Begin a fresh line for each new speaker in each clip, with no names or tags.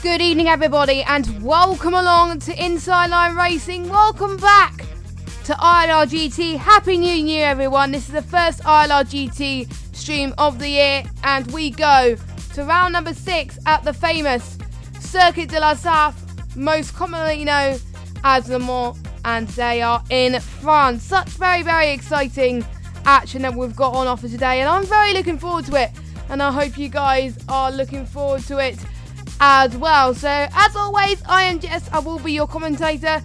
Good evening, everybody, and welcome along to Inside Line Racing. Welcome back to ILRGT. Happy New Year, everyone. This is the first ILRGT stream of the year, and we go to round number 6 at the famous Circuit de la Sarthe, most commonly known as Le Mans, and they are in France. Such very, very exciting action that we've got on offer today, and I'm very looking forward to it, and I hope you guys are looking forward to it as well. So as always, I am Jess. I will be your commentator.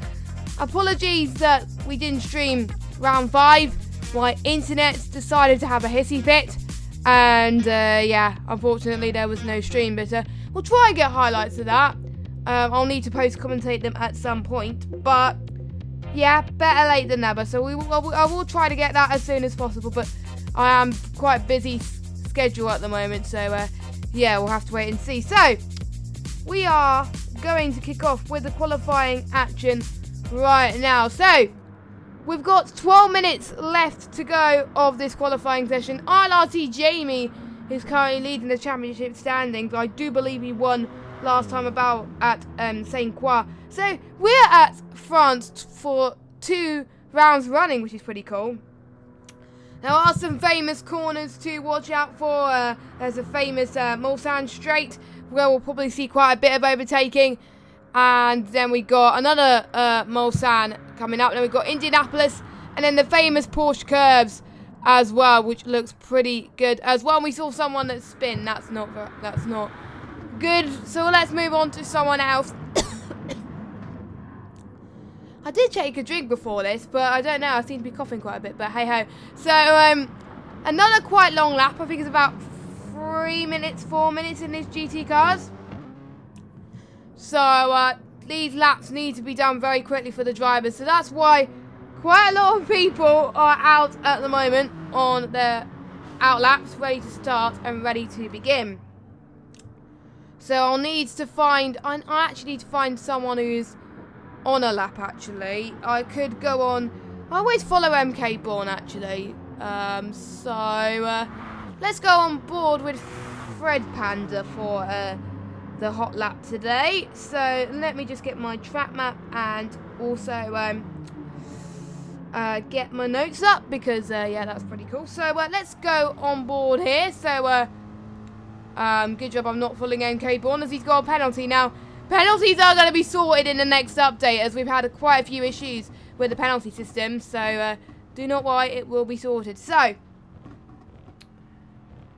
Apologies that we didn't stream round 5. My internet decided to have a hissy fit, and yeah, unfortunately there was no stream, but we'll try and get highlights of that. I'll need to post commentate them at some point, but yeah, better late than never. So I will try to get that as soon as possible, but I am quite busy schedule at the moment, so yeah, we'll have to wait and see. So we are going to kick off with the qualifying action right now. So we've got 12 minutes left to go of this qualifying session. ILRT Jamie is currently leading the championship standings. I do believe he won last time about at Saint Croix. So we're at France for 2 rounds running, which is pretty cool. There are some famous corners to watch out for. There's a famous Mulsanne straight where we'll probably see quite a bit of overtaking. And then we got another Mulsanne coming up. Then we've got Indianapolis. And then the famous Porsche curves as well, which looks pretty good as well. And we saw someone that spin. That's not good. So let's move on to someone else. I did take a drink before this, but I don't know. I seem to be coughing quite a bit, but hey ho. So another quite long lap. I think it's about 4 minutes in these GT cars. So these laps need to be done very quickly for the drivers. So that's why quite a lot of people are out at the moment on their out laps, ready to start and ready to begin. So I actually need to find someone who's on a lap, actually. I could go on. I always follow MK Bourne, actually. So let's go on board with Fred Panda for the hot lap today. So let me just get my track map and also get my notes up, because yeah, that's pretty cool. So let's go on board here. So good job I'm not following MK Bourne, as he's got a penalty now. Penalties are going to be sorted in the next update, as we've had quite a few issues with the penalty system. So do not worry, it will be sorted. So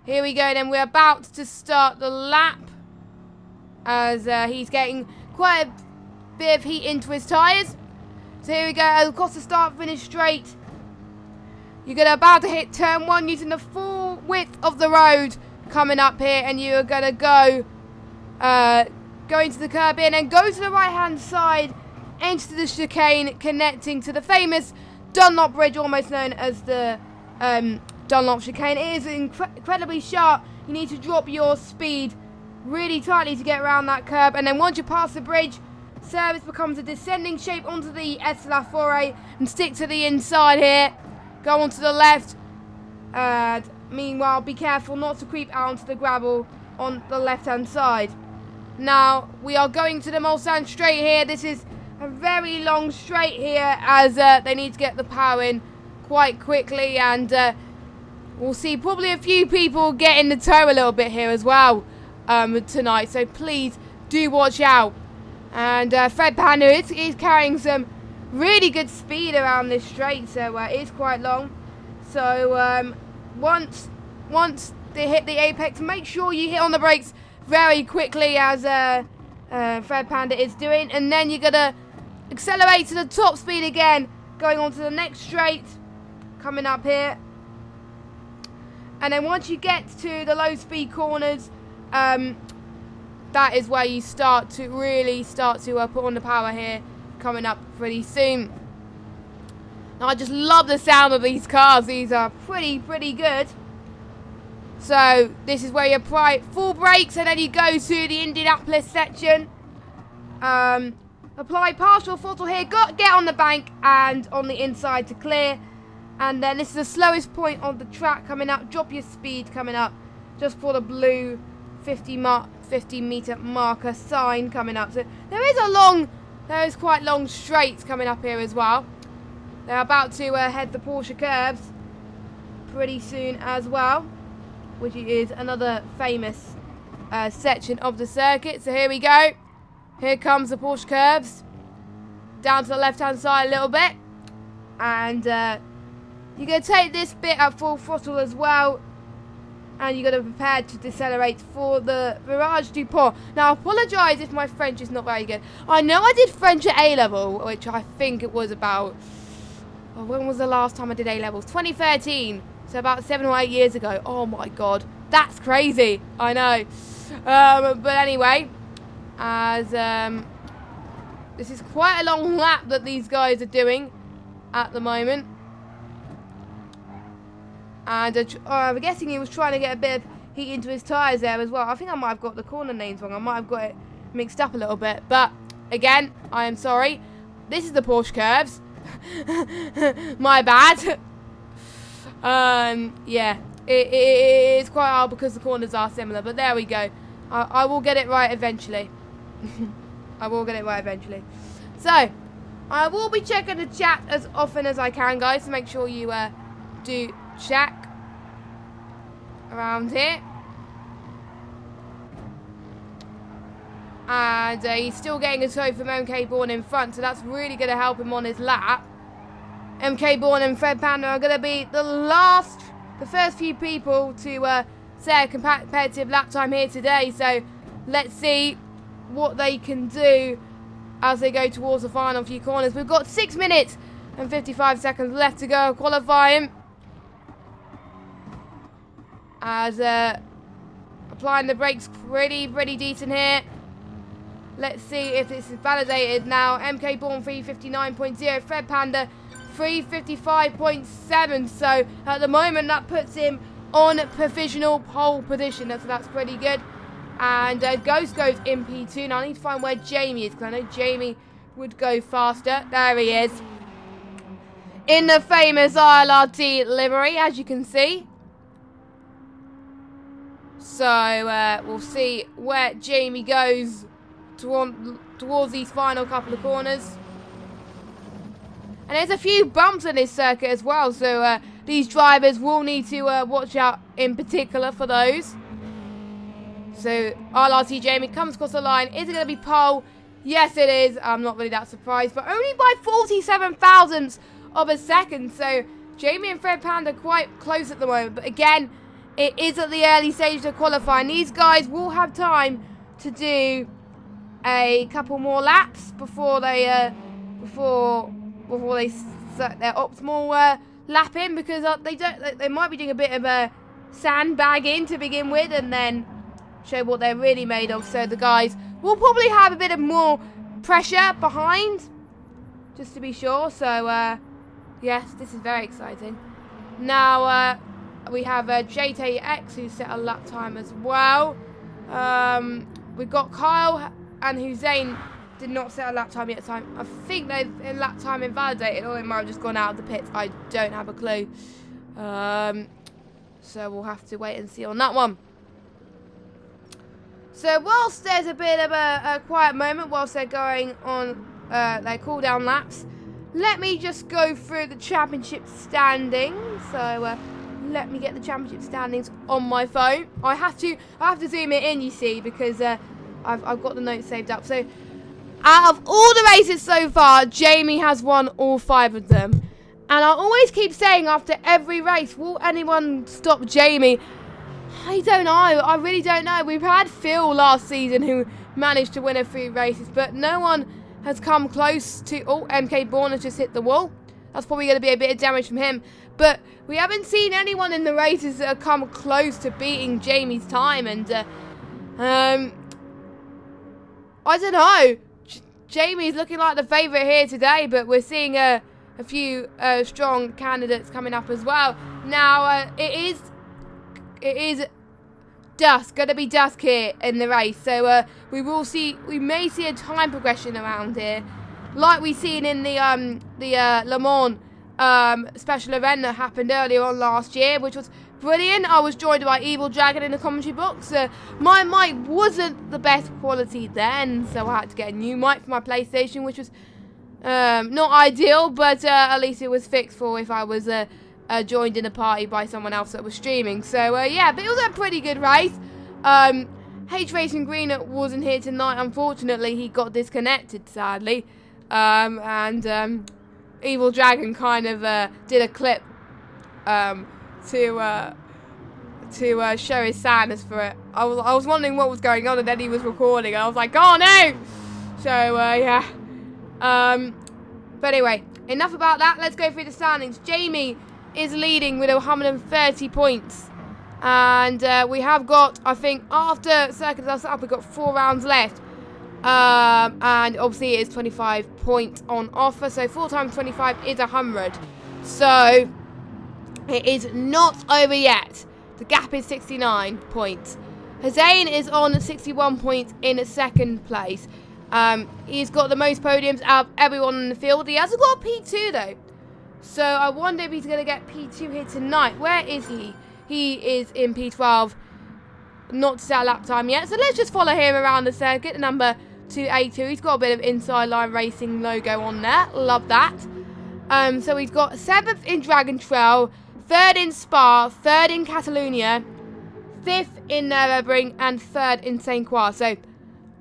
here we go then. We're about to start the lap, as he's getting quite a bit of heat into his tyres. So here we go. Across the start finish straight. You're about to hit turn 1 using the full width of the road coming up here, and you're going to go into the curb in and go to the right hand side, into the chicane connecting to the famous Dunlop Bridge, almost known as the Dunlop chicane. It is incredibly sharp. You need to drop your speed really tightly to get around that curb, and then once you pass the bridge, service becomes a descending shape onto the S La Forêt, and stick to the inside here. Go on to the left, and meanwhile be careful not to creep out onto the gravel on the left hand side. Now we are going to the Mulsanne straight here. This is a very long straight here, as they need to get the power in quite quickly, and we'll see probably a few people get in the tow a little bit here as well tonight, so please do watch out. And Fred Panda is carrying some really good speed around this straight, so it is quite long. So once they hit the apex, make sure you hit on the brakes very quickly, as Fred Panda is doing, and then you're gonna accelerate to the top speed again, going on to the next straight coming up here. And then once you get to the low speed corners, that is where you really start to put on the power here, coming up pretty soon. Now I just love the sound of these cars. These are pretty good. So this is where you apply full brakes, and then you go to the Indianapolis section. Apply partial throttle here, get on the bank and on the inside to clear. And then this is the slowest point on the track coming up. Drop your speed coming up just for the blue 50 15-meter marker sign coming up. So there is quite long straights coming up here as well. They're about to head the Porsche curves pretty soon as well, which is another famous section of the circuit. So here we go. Here comes the Porsche curves. Down to the left-hand side a little bit. And you're going to take this bit at full throttle as well. And you're going to prepare to decelerate for the Virage du Pont. Now, I apologise if my French is not very good. I know I did French at A-level, which I think it was about... when was the last time I did A-levels? 2013. So about 7 or 8 years ago. Oh my god. That's crazy. I know. But anyway, as this is quite a long lap that these guys are doing at the moment. And I'm guessing he was trying to get a bit of heat into his tyres there as well. I think I might have got the corner names wrong. I might have got it mixed up a little bit. But, again, I am sorry. This is the Porsche curves. My bad. Yeah. It's quite hard because the corners are similar. But there we go. I will get it right eventually. I will get it right eventually. So, I will be checking the chat as often as I can, guys. So make sure you do check around here. And he's still getting a tow from MK Bourne in front, so that's really going to help him on his lap. MK Bourne and Fred Panda are going to be the first few people to set a competitive lap time here today. So let's see what they can do as they go towards the final few corners. We've got 6 minutes and 55 seconds left to go qualifying. As applying the brakes pretty decent here. Let's see if this is validated now. MK Bourne 359.0, Fred Panda 355.7. So at the moment that puts him on provisional pole position. So that's pretty good. And Ghost goes in P2. Now I need to find where Jamie is, because I know Jamie would go faster. There he is. In the famous ILRGT livery, as you can see. So we'll see where Jamie goes towards these final couple of corners. And there's a few bumps on this circuit as well, so these drivers will need to watch out in particular for those. So ILRGT Jamie comes across the line. Is it going to be pole? Yes, it is. I'm not really that surprised, but only by 47 thousandths of a second. So Jamie and Fred Panda quite close at the moment, but again, it is at the early stage of qualifying. These guys will have time to do a couple more laps before they set their optimal lap in, because they might be doing a bit of a sandbagging to begin with, and then show what they're really made of. So the guys will probably have a bit of more pressure behind, just to be sure. So yes, this is very exciting. Now we have JTX who set a lap time as well. We've got Kyle and Hussein did not set a lap time yet. So I think they've lap time invalidated, or they might have just gone out of the pits. I don't have a clue. So we'll have to wait and see on that one. So whilst there's a bit of a quiet moment whilst they're going on their cool down laps, let me just go through the championship standings. So let me get the championship standings on my phone. I have to zoom it in, you see, because I've got the notes saved up. So out of all the races so far, Jamie has won all 5 of them. And I always keep saying after every race, will anyone stop Jamie? I don't know. I really don't know. We've had Phil last season who managed to win a few races, but no one has come close to... Oh, MK Bourne has just hit the wall. That's probably going to be a bit of damage from him. But we haven't seen anyone in the races that have come close to beating Jamie's time. And I don't know. Jamie's looking like the favourite here today, but we're seeing a few strong candidates coming up as well. Now, it is dusk, going to be dusk here in the race, so we may see a time progression around here, like we seen in the Le Mans special event that happened earlier on last year, which was brilliant. I was joined by Evil Dragon in the commentary box. My mic wasn't the best quality then, so I had to get a new mic for my PlayStation, which was not ideal, but at least it was fixed for if I was joined in a party by someone else that was streaming. So yeah, but it was a pretty good race. H Racing Green wasn't here tonight, unfortunately. He got disconnected, sadly. Evil Dragon kind of did a clip to show his sadness for it. I was wondering what was going on, and then he was recording, and I was like, oh no! So yeah. But anyway, enough about that. Let's go through the standings. Jamie is leading with 130 points. And we have got, I think, after Circuit are set up, we've got 4 rounds left. And obviously it is 25 points on offer. So 4 times 25 is 100. So it is not over yet. The gap is 69 points. Hussein is on 61 points in second place. He's got the most podiums out of everyone in the field. He hasn't got a P2 though. So I wonder if he's going to get P2 here tonight. Where is he? He is in P12. Not to set a lap time yet. So let's just follow him around the circuit. The number 282. He's got a bit of Inside Line Racing logo on there. Love that. So he's got 7th in Dragon Trail, 3rd in Spa, 3rd in Catalonia, 5th in Nürburgring, and 3rd in Saint Croix. So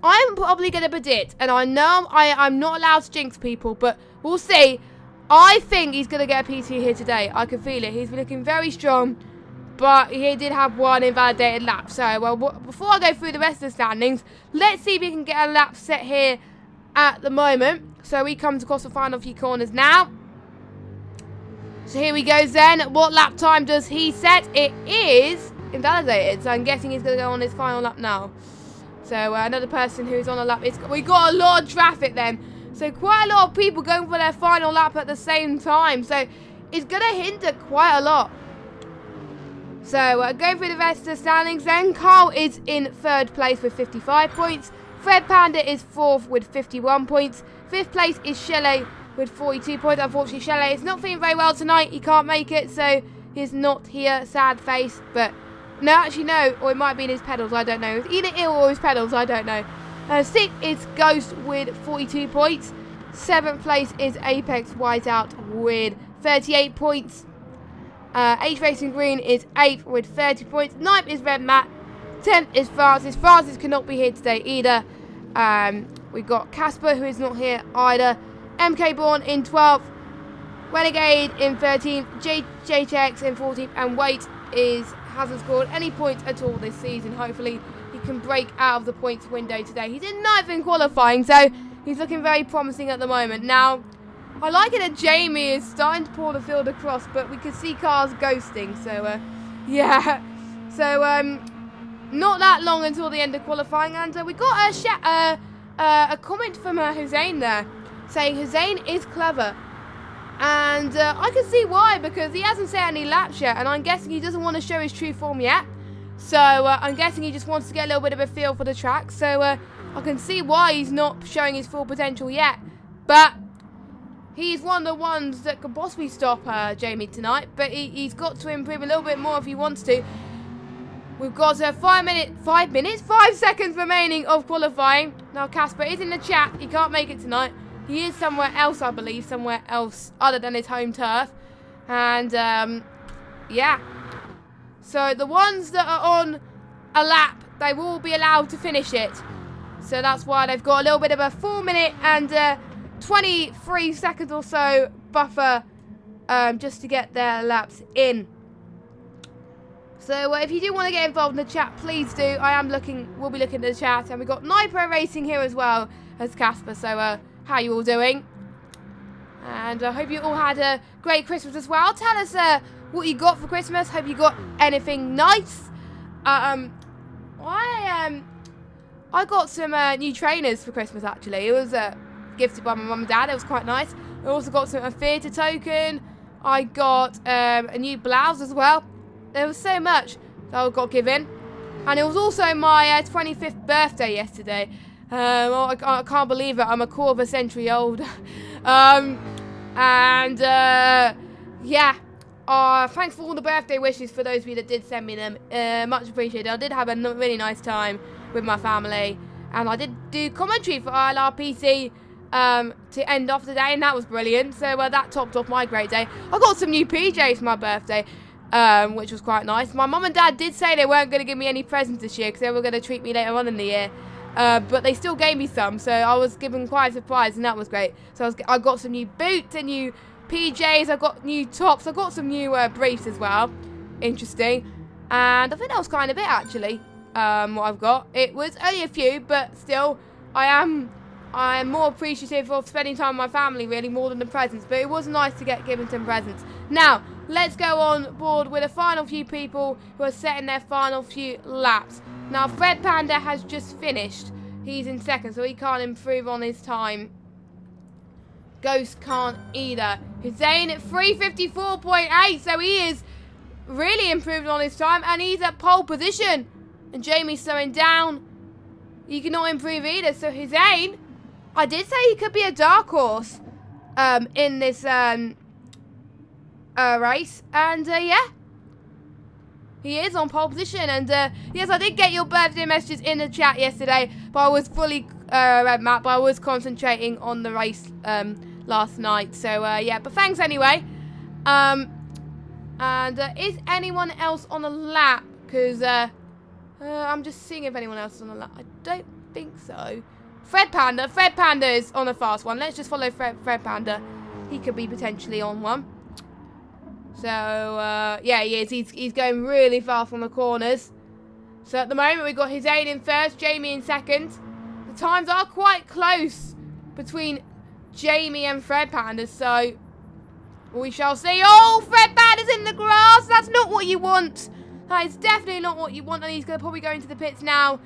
I'm probably going to predict, and I know I'm not allowed to jinx people, but we'll see. I think he's going to get a P2 here today. I can feel it. He's been looking very strong, but he did have 1 invalidated lap. So, well, before I go through the rest of the standings, let's see if we can get a lap set here at the moment. So we come across the final few corners now. So here we go then. What lap time does he set? It is invalidated. So I'm guessing he's going to go on his final lap now. So another person who's on a lap. We got a lot of traffic then. So quite a lot of people going for their final lap at the same time. So it's going to hinder quite a lot. So going through the rest of the standings then. Carl is in 3rd place with 55 points. Fred Panda is 4th with 51 points. 5th place is Shelley with 42 points. Unfortunately, Shelley is not feeling very well tonight. He can't make it, so he's not here. Sad face. But no, actually no. Or it might be in his pedals. I don't know. It's either ill or his pedals. I don't know. 6th is Ghost with 42 points. 7th place is Apex Whiteout with 38 points. H Racing Green is 8th with 30 points. 9th is Red Matt. 10th is Francis. Francis cannot be here today either. We've got Casper, who is not here either. MK Born in 12th. Renegade in 13th. JTX in 14th. And Wait hasn't scored any points at all this season. Hopefully he can break out of the points window today. He's in 9th in qualifying, so he's looking very promising at the moment. Now, I like it that Jamie is starting to pull the field across, but we can see cars ghosting. So, yeah. So, not that long until the end of qualifying. And we got a comment from Hussein there saying Hussein is clever. And I can see why, because he hasn't set any laps yet. And I'm guessing he doesn't want to show his true form yet. So, I'm guessing he just wants to get a little bit of a feel for the track. So, I can see why he's not showing his full potential yet. But he's one of the ones that could possibly stop Jamie tonight. But he's got to improve a little bit more if he wants to. We've got 5 seconds remaining of qualifying. Now, Casper is in the chat. He can't make it tonight. He is somewhere else, I believe. Somewhere else other than his home turf. And, yeah. So, the ones that are on a lap, they will be allowed to finish it. So, that's why they've got a little bit of a 4 minute and 23 seconds or so buffer just to get their laps in. So if you do want to get involved in the chat, please do. We'll be looking at the chat. And we've got Nipro Racing here as well as Casper. So how are you all doing? And I hope you all had a great Christmas as well. Tell us what you got for Christmas. Hope you got anything nice. I got some new trainers for Christmas actually. It was gifted by my mum and dad. It was quite nice. I also got a theatre token. I got a new blouse as well. There was so much that I got given. And it was also my 25th birthday yesterday. I can't believe it. I'm a quarter of a century old. Yeah. Thanks for all the birthday wishes for those of you that did send me them. Much appreciated. I did have a really nice time with my family. And I did do commentary for ILRGT to end off the day, and that was brilliant. So that topped off my great day. I got some new PJs for my birthday, which was quite nice. My mum and dad did say they weren't going to give me any presents this year because they were going to treat me later on in the year. But they still gave me some, so I was given quite a surprise, and that was great. So I got some new boots and new PJs. I got new tops. I got some new briefs as well. Interesting. And I think that was kind of it, actually. What I've got. It was only a few, but still, I am more appreciative of spending time with my family, really, more than the presents. But it was nice to get given some presents. Now, let's go on board with the final few people who are setting their final few laps. Now, Fred Panda has just finished. He's in second, so he can't improve on his time. Ghost can't either. Hussein at 3:54.8, so he is really improved on his time, and he's at pole position. And Jamie's slowing down. He cannot improve either. So Hussein, I did say he could be a dark horse in this race. And yeah, he is on pole position. And yes, I did get your birthday messages in the chat yesterday, but I was fully red map. But I was concentrating on the race last night. So yeah, but thanks anyway. And is anyone else on the lap? Because I'm just seeing if anyone else is on the lap. I don't think so. Fred Panda is on a fast one. Let's just follow Fred Panda. He could be potentially on one. So, yeah, he is. He's going really fast on the corners. So, at the moment, we've got Hussein in first, Jamie in second. The times are quite close between Jamie and Fred Panda, so we shall see. Oh, Fred Panda's in the grass. That's not what you want. That is definitely not what you want, and he's going to probably go into the pits now.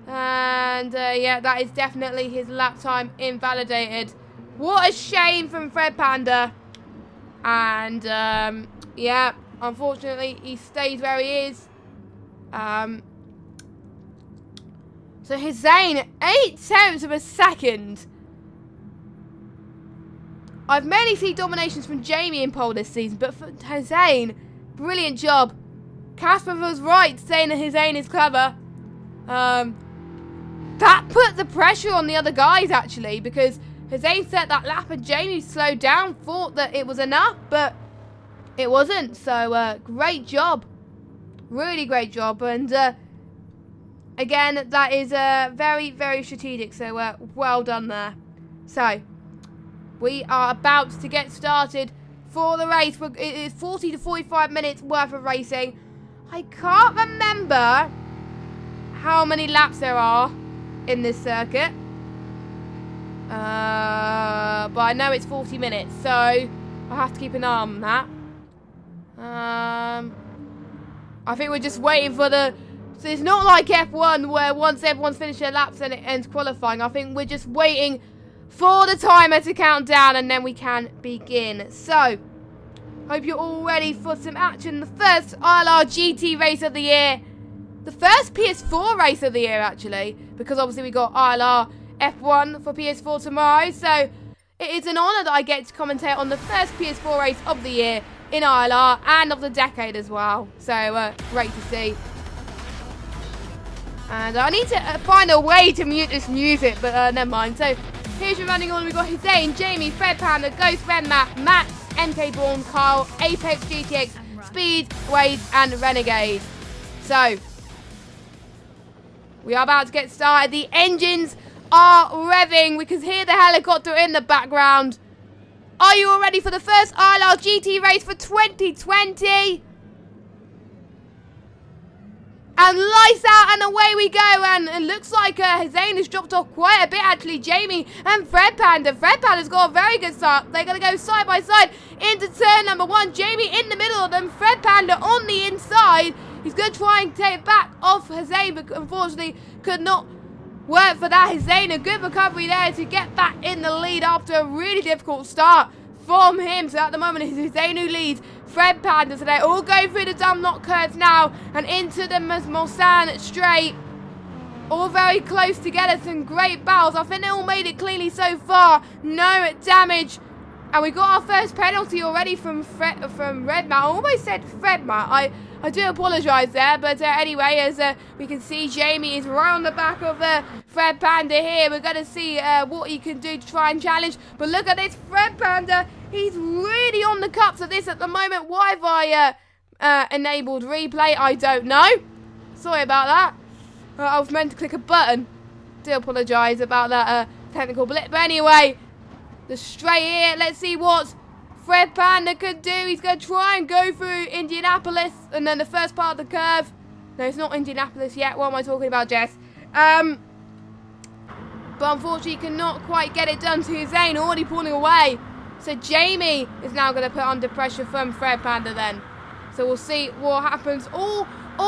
And, yeah, that is definitely his lap time invalidated. What a shame from Fred Panda. And, yeah, unfortunately, he stays where he is. So, Hussein, 0.8 of a second. I've mainly seen dominations from Jamie in pole this season, but for Hussein, brilliant job. Casper was right saying that Hussein is clever. That put the pressure on the other guys, actually, because Hussein set that lap and Jamie slowed down, thought that it was enough, but it wasn't. So, great job. Really great job. And, again, that is very, very strategic. So, well done there. So, we are about to get started for the race. It is 40 to 45 minutes worth of racing. I can't remember how many laps there are in this circuit. But I know it's 40 minutes, so I'll have to keep an eye on that. I think we're just waiting for the... So it's not like F1 where once everyone's finished their laps and it ends qualifying. I think we're just waiting for the timer to count down and then we can begin. So, hope you're all ready for some action. The first ILRGT race of the year. The first PS4 race of the year, actually. Because obviously we got ILR F1 for PS4 tomorrow. So, it is an honour that I get to commentate on the first PS4 race of the year in ILR and of the decade as well. So, great to see. And I need to find a way to mute this music, but never mind. So, here's your running order. We've got Hussein, Jamie, Fred Panda, Ghost, Red Matt, MK Bourne, Kyle, Apex, GTX, Speed, Wade, and Renegade. So, we are about to get started. The engines are revving. We can hear the helicopter in the background. Are you all ready for the first ILRGT race for 2020? And lights out and away we go. And it looks like Hussein has dropped off quite a bit, actually. Jamie and Fred Panda. Fred Panda's got a very good start. They're going to go side by side into turn number one. Jamie in the middle of them. Fred Panda on the inside. He's going to try and take it back off Hussein, but unfortunately could not work for that. Hussein, a good recovery there to get back in the lead after a really difficult start from him. So at the moment, it's Hussein who leads Fred Panda. So they all go through the dumb knot curves now and into the Mulsanne straight. All very close together. Some great battles. I think they all made it cleanly so far. No damage And we got our first penalty already from Red Mat. I almost said Fred Mat. I do apologise there. But anyway, as we can see, Jamie is right on the back of Fred Panda here. We're going to see what he can do to try and challenge. But look at this Fred Panda. He's really on the cups of this at the moment. Why have I enabled replay? I don't know. Sorry about that. I was meant to click a button. Do apologise about that technical blip. But anyway, the straight here. Let's see what Fred Panda could do. He's going to try and go through Indianapolis. And then the first part of the curve. No, it's not Indianapolis yet. What am I talking about, Jess? But unfortunately, he cannot quite get it done to Hussein. Already pulling away. So Jamie is now going to put under pressure from Fred Panda then. So we'll see what happens. All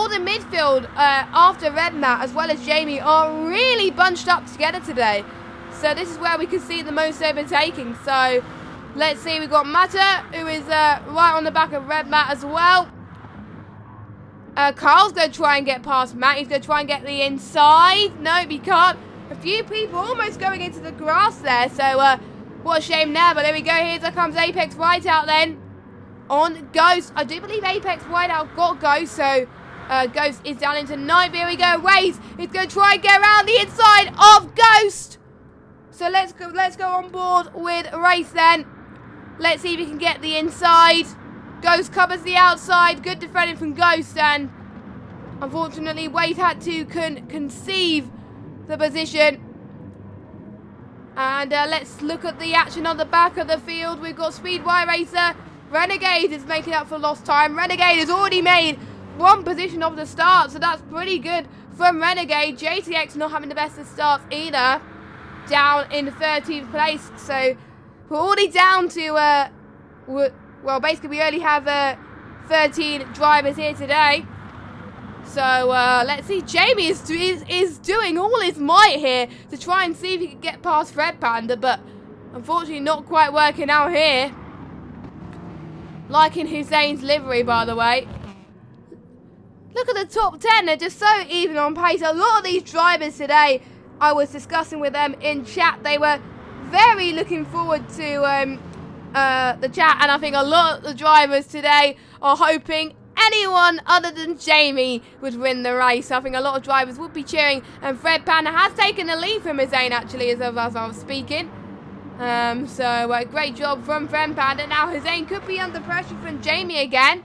the midfield after Red Mat as well as Jamie are really bunched up together today. So this is where we can see the most overtaking. So let's see, we've got Mata, who is right on the back of Red Mat as well. Carl's going to try and get past Matt. He's going to try and get the inside. Nope, he can't. A few people almost going into the grass there. So what a shame there. But there we go. Here comes Apex Whiteout then. On Ghost. I do believe Apex Whiteout got Ghost. So Ghost is down into ninth. Here we go. Race is going to try and get around the inside of Ghost. So let's go on board with Race then. Let's see if we can get the inside. Ghost covers the outside. Good defending from Ghost. And unfortunately, Wade had to conceive the position. And let's look at the action on the back of the field. We've got Speedway Racer. Renegade is making up for lost time. Renegade has already made one position off the start. So that's pretty good from Renegade. JTX not having the best of starts either. Down in 13th place. So we're already down to, well, basically we only have 13 drivers here today. So let's see. Jamie is doing all his might here to try and see if he can get past Fred Panda, but unfortunately not quite working out here. Liking Hussein's livery, by the way. Look at the top 10. They're just so even on pace. A lot of these drivers today, I was discussing with them in chat. They were very looking forward to the chat, and I think a lot of the drivers today are hoping anyone other than Jamie would win the race. I think a lot of drivers would be cheering, and Fred Panda has taken the lead from Hussein actually as I was speaking. So great job from Fred Panda. Now Hussein could be under pressure from Jamie again.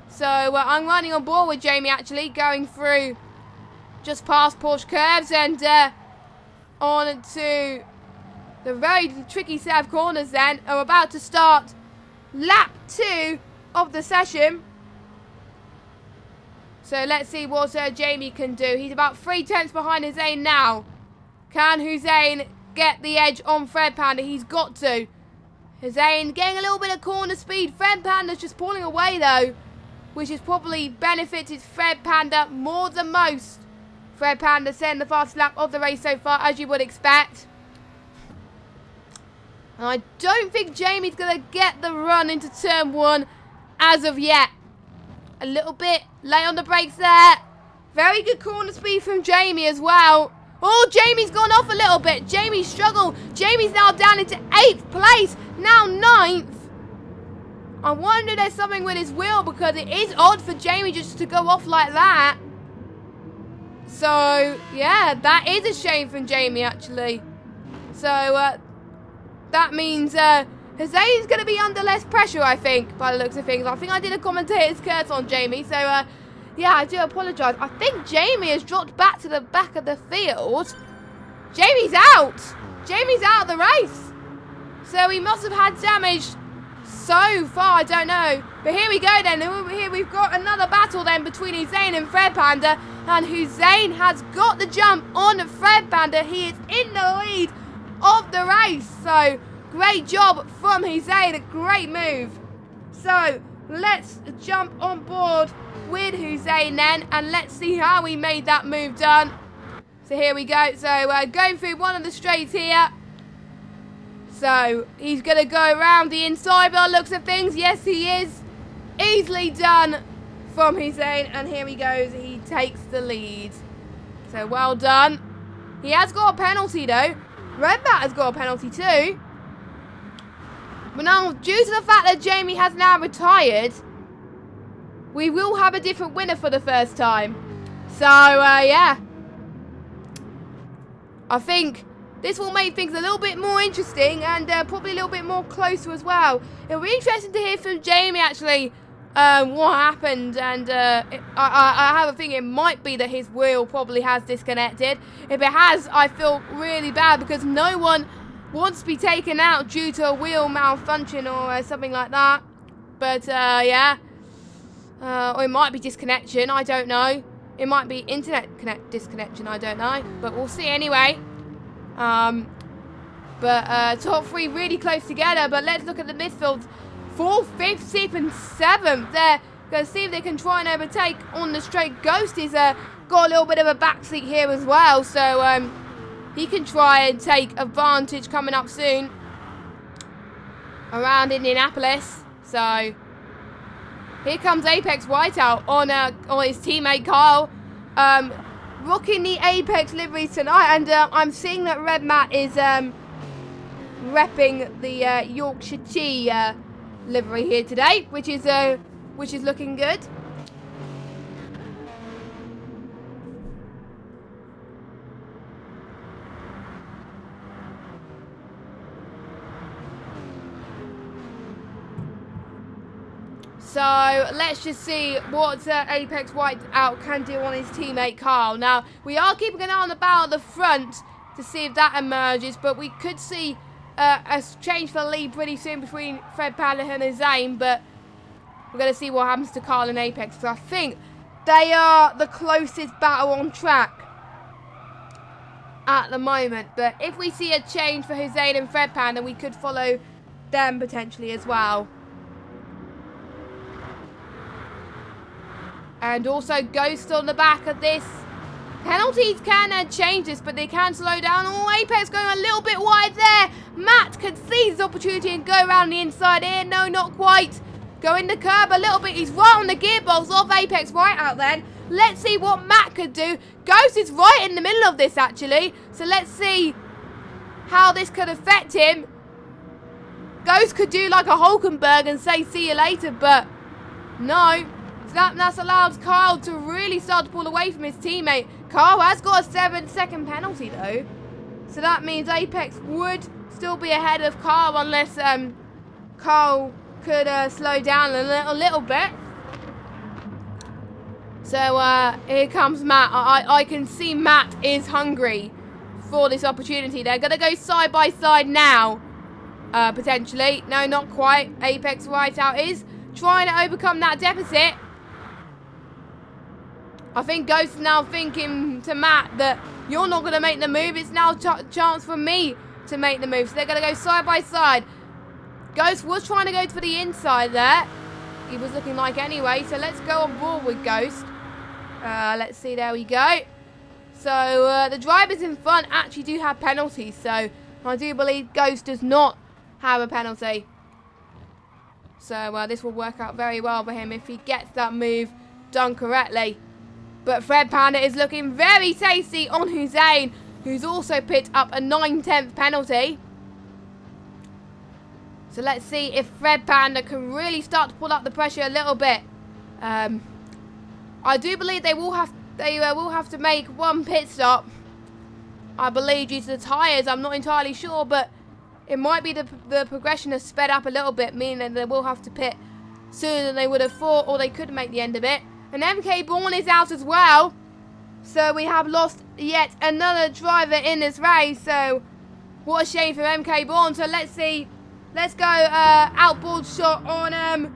So I'm running on board with Jamie actually, going through just past Porsche curves and on to the very tricky set of corners then. Are about to start lap 2 of the session. So let's see what Jamie can do. He's about 3/10 behind Hussein now. Can Hussein get the edge on Fred Panda? He's got to. Hussein getting a little bit of corner speed. Fred Panda's just pulling away though, which has probably benefited Fred Panda more than most. Fred Panda setting the fastest lap of the race so far, as you would expect. And I don't think Jamie's going to get the run into turn 1 as of yet. A little bit late on the brakes there. Very good corner speed from Jamie as well. Oh, Jamie's gone off a little bit. Jamie struggled. Jamie's now down into 8th place. Now 9th. I wonder if there's something with his wheel, because it is odd for Jamie just to go off like that. So, yeah, that is a shame from Jamie, actually. So, that means Hussein's going to be under less pressure, I think, by the looks of things. I think I did a commentator's curse on Jamie. So, yeah, I do apologise. I think Jamie has dropped back to the back of the field. Jamie's out. Jamie's out of the race. So, he must have had damage so far, I don't know. But here we go then. Here we've got another battle then between Hussein and Fred Panda. And Hussein has got the jump on Fred Panda. He is in the lead of the race. So, great job from Hussein. A great move. So, let's jump on board with Hussein then. And let's see how he made that move done. So, here we go. So, going through one of the straights here. So, he's going to go around the inside by the looks of things. Yes, he is. Easily done from Hussein. And here he goes. He takes the lead. So, well done. He has got a penalty, though. Red Mat has got a penalty, too. But now, due to the fact that Jamie has now retired, we will have a different winner for the first time. So, yeah. I think this will make things a little bit more interesting and probably a little bit more closer as well. It'll be interesting to hear from Jamie, actually, what happened. And I have a feeling it might be that his wheel probably has disconnected. If it has, I feel really bad because no one wants to be taken out due to a wheel malfunction or something like that. But, yeah. Or it might be disconnection, I don't know. It might be internet disconnection, I don't know. But we'll see anyway. Top three really close together. But let's look at the midfield. 4th, 5th, 6th and 7th. They're going to see if they can try and overtake on the straight. Ghost is got a little bit of a backseat here as well. So he can try and take advantage coming up soon around Indianapolis. So here comes Apex Whiteout on his teammate Carl, rocking the Apex liveries tonight, and I'm seeing that Red Matt is repping the Yorkshire Tea livery here today, which is looking good. So let's just see what Apex Whiteout can do on his teammate Carl. Now, we are keeping an eye on the battle at the front to see if that emerges, but we could see a change for the lead pretty soon between Fred Panda and Hussein, but we're going to see what happens to Carl and Apex, because I think they are the closest battle on track at the moment. But if we see a change for Hussein and Fred Panda, we could follow them potentially as well. And also Ghost on the back of this. Penalties can change this, but they can slow down. Oh, Apex going a little bit wide there. Matt can seize the opportunity and go around the inside here. No, not quite. Going the curb a little bit. He's right on the gearbox of Apex Whiteout then. Let's see what Matt could do. Ghost is right in the middle of this, actually. So let's see how this could affect him. Ghost could do like a Hulkenberg and say, see you later, but no. That's allowed Carl to really start to pull away from his teammate. Carl has got a 7-second penalty though. So that means Apex would still be ahead of Carl unless Carl could slow down a little bit. So here comes Matt. I can see Matt is hungry for this opportunity. They're going to go side by side now. Potentially. No, not quite. Apex Whiteout is trying to overcome that deficit. I think Ghost is now thinking to Matt that you're not going to make the move. It's now a chance for me to make the move. So they're going to go side by side. Ghost was trying to go for the inside there. He was looking like anyway. So let's go on board with Ghost. Let's see. There we go. So the drivers in front actually do have penalties. So I do believe Ghost does not have a penalty. So this will work out very well for him if he gets that move done correctly. But Fred Panda is looking very tasty on Hussein, who's also picked up a 9/10 penalty. So let's see if Fred Panda can really start to pull up the pressure a little bit. I do believe they will have to make one pit stop. I believe due to the tyres. I'm not entirely sure, but it might be the progression has sped up a little bit, meaning that they will have to pit sooner than they would have thought, or they could make the end of it. And MK Bourne is out as well. So we have lost yet another driver in this race. So what a shame for MK Bourne. So let's see. Let's go outboard shot on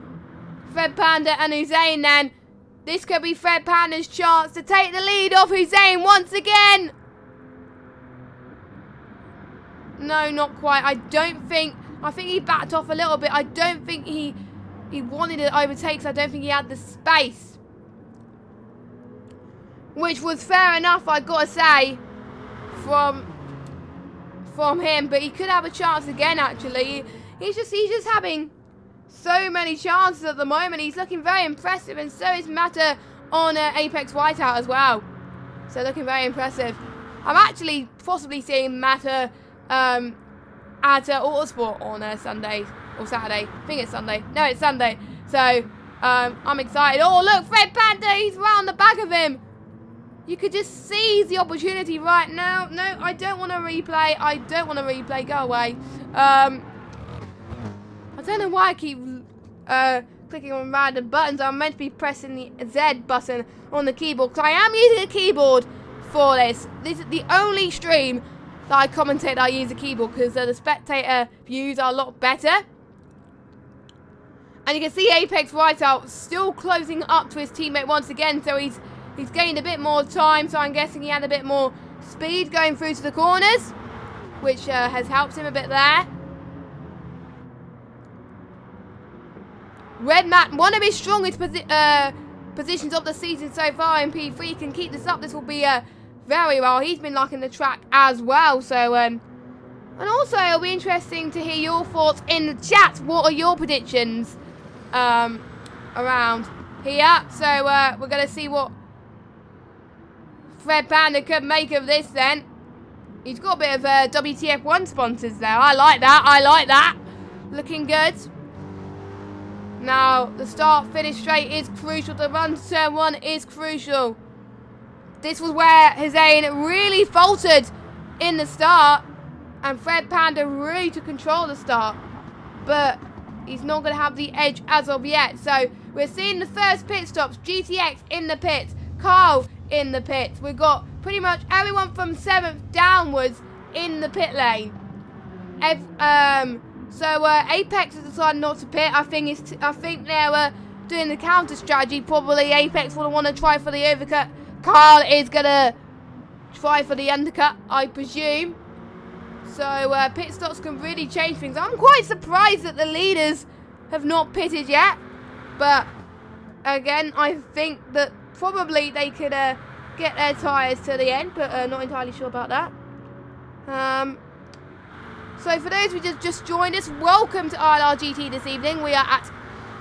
Fred Panda and Hussein then. This could be Fred Panda's chance to take the lead off Hussein once again. No, not quite. I think he backed off a little bit. I don't think he wanted to overtake, so I don't think he had the space. Which was fair enough, I gotta say, from him. But he could have a chance again, actually. He's just having so many chances at the moment. He's looking very impressive, and so is Matter on Apex Whiteout as well. So looking very impressive. I'm actually possibly seeing Matter at Autosport on Sunday Or Saturday. I think it's Sunday. No, it's Sunday. So, I'm excited. Oh, look, Fred Panda, he's round the back of him. You could just seize the opportunity right now. No, I don't want to replay. I don't want to replay. Go away. I don't know why I keep clicking on random buttons. I'm meant to be pressing the Z button on the keyboard, because I am using a keyboard for this. This is the only stream that I commentate that I use a keyboard, because the spectator views are a lot better. And you can see Apex Whiteout still closing up to his teammate once again, so he's gained a bit more time, so I'm guessing he had a bit more speed going through to the corners, which has helped him a bit there. Red Matt, one of his strongest positions of the season so far in P3, can keep this up. This will be very well. He's been liking the track as well. So, and also it'll be interesting to hear your thoughts in the chat. What are your predictions around here? So we're going to see what Fred Panda could make of this then. He's got a bit of WTF1 sponsors there. I like that. I like that. Looking good. Now, the start-finish straight is crucial. The run to turn 1 is crucial. This was where Hussein really faltered in the start. And Fred Panda really took control of the start. But he's not going to have the edge as of yet. So, we're seeing the first pit stops. GTX in the pits. Carl in the pits. We've got pretty much everyone from 7th downwards in the pit lane. So Apex has decided not to pit. I think they're doing the counter strategy. Probably Apex will want to try for the overcut. Carl is gonna try for the undercut, I presume. So pit stops can really change things. I'm quite surprised that the leaders have not pitted yet. But again, I think that probably they could get their tyres to the end, but not entirely sure about that. So for those who just joined us, welcome to ILRGT this evening. We are at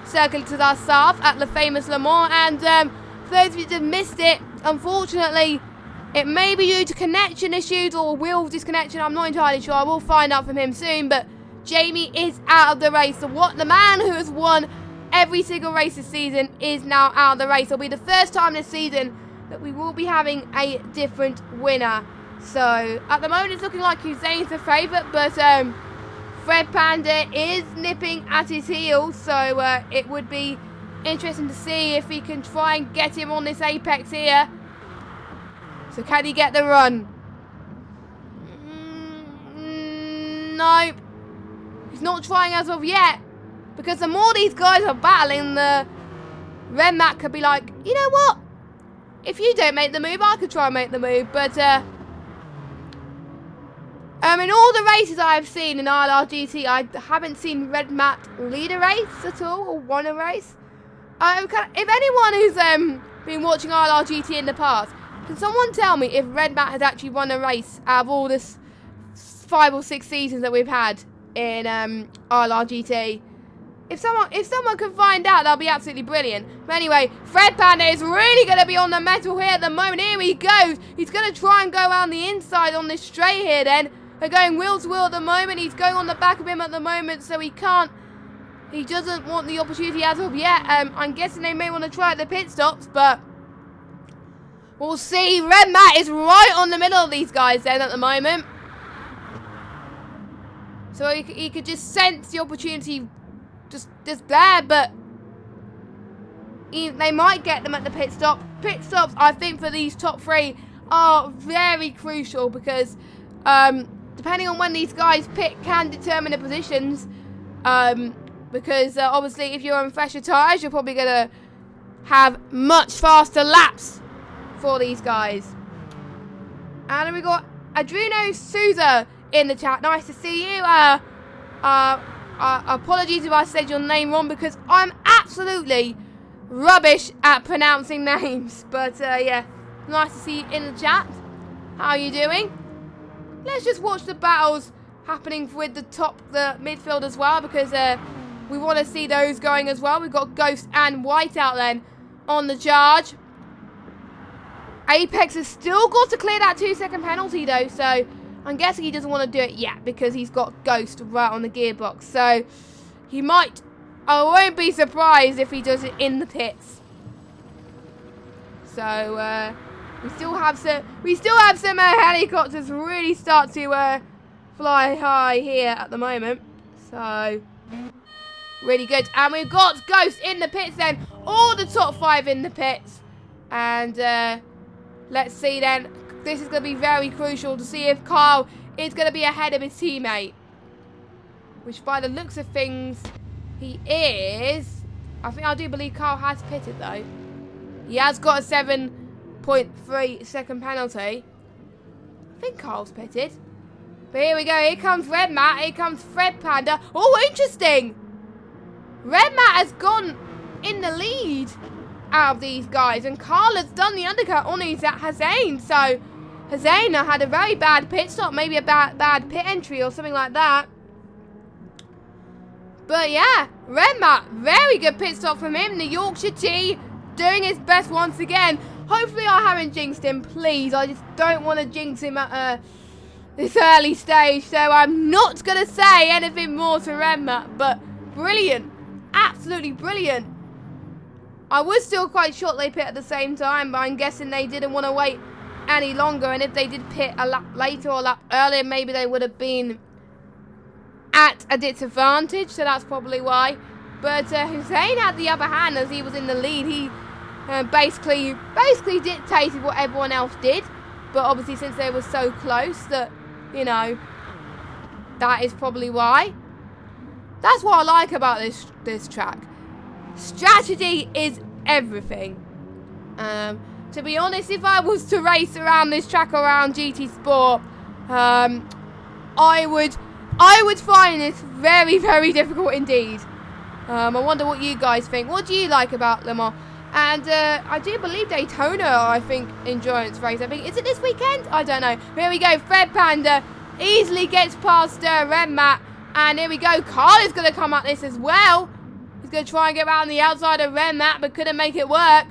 Circle to the Sarthe at the famous Le Mans. And for those of you that missed it, unfortunately, it may be due to connection issues or wheel disconnection. I'm not entirely sure. I will find out from him soon. But Jamie is out of the race. So the man who has won every single race this season is now out of the race. It'll be the first time this season that we will be having a different winner. So, at the moment, it's looking like Hussein's the favourite, but Fred Panda is nipping at his heels, so it would be interesting to see if he can try and get him on this apex here. So, can he get the run? Nope. He's not trying as of yet, because the more these guys are battling, the Red Mac could be like, you know what? If you don't make the move, I could try and make the move, but in all the races I've seen in ILRGT, I haven't seen Red Matt lead a race at all, or won a race. If anyone who's been watching ILRGT in the past, can someone tell me if Red Matt has actually won a race out of all this 5 or 6 seasons that we've had in ILRGT? If someone can find out, that'll be absolutely brilliant. But anyway, Fred Panda is really going to be on the metal here at the moment. Here he goes. He's going to try and go around the inside on this straight here then. They're going wheel to wheel at the moment. He's going on the back of him at the moment, so he can't. He doesn't want the opportunity as of yet. I'm guessing they may want to try at the pit stops, but we'll see. Red Matt is right on the middle of these guys then at the moment. So he could just sense the opportunity just there, but they might get them at the pit stop. Pit stops, I think, for these top 3 are very crucial, because depending on when these guys pit can determine the positions, because obviously if you're on fresher tyres, you're probably going to have much faster laps for these guys. And then we got Adreno Souza in the chat. Nice to see you. Apologies if I said your name wrong, because I'm absolutely rubbish at pronouncing names. But yeah, nice to see you in the chat. How are you doing? Let's just watch the battles happening with the midfield as well, because we want to see those going as well. We've got Ghost and Whiteout then on the charge. Apex has still got to clear that 2-second penalty though, so I'm guessing he doesn't want to do it yet because he's got Ghost right on the gearbox. So he might. I won't be surprised if he does it in the pits. So we still have some helicopters really start to fly high here at the moment. So really good. And we've got Ghost in the pits then. All the top 5 in the pits. And let's see then. This is going to be very crucial to see if Carl is going to be ahead of his teammate. Which by the looks of things, he is. I do believe Carl has pitted though. He has got a 7.3 second penalty. I think Carl's pitted. But here we go. Here comes Red Matt. Here comes Fred Panda. Oh, interesting. Red Matt has gone in the lead out of these guys. And Carl has done the undercut on Hussein. So Hussein had a very bad pit stop. Maybe a bad pit entry or something like that. But yeah, Red Matt, very good pit stop from him. The Yorkshire T doing his best once again. Hopefully I haven't jinxed him, please. I just don't want to jinx him at this early stage. So I'm not going to say anything more to Red Matt. But brilliant. Absolutely brilliant. I was still quite shocked they pit at the same time. But I'm guessing they didn't want to wait any longer. And if they did pit a lap later or a lap earlier, maybe they would have been at a disadvantage, so that's probably why. But Hussein had the upper hand as he was in the lead. He basically dictated what everyone else did. But obviously, since they were so close, that that is probably why. That's what I like about this track. Strategy is everything. To be honest, if I was to race around this track around GT Sport, I would find this very, very difficult indeed. I wonder what you guys think. What do you like about Le Mans? And I do believe Daytona, I think, endurance race. I think, is it this weekend? I don't know. Here we go. Fred Panda easily gets past Red Matt. And here we go. Carl is going to come at this as well. He's going to try and get around the outside of Red Matt, but couldn't make it work.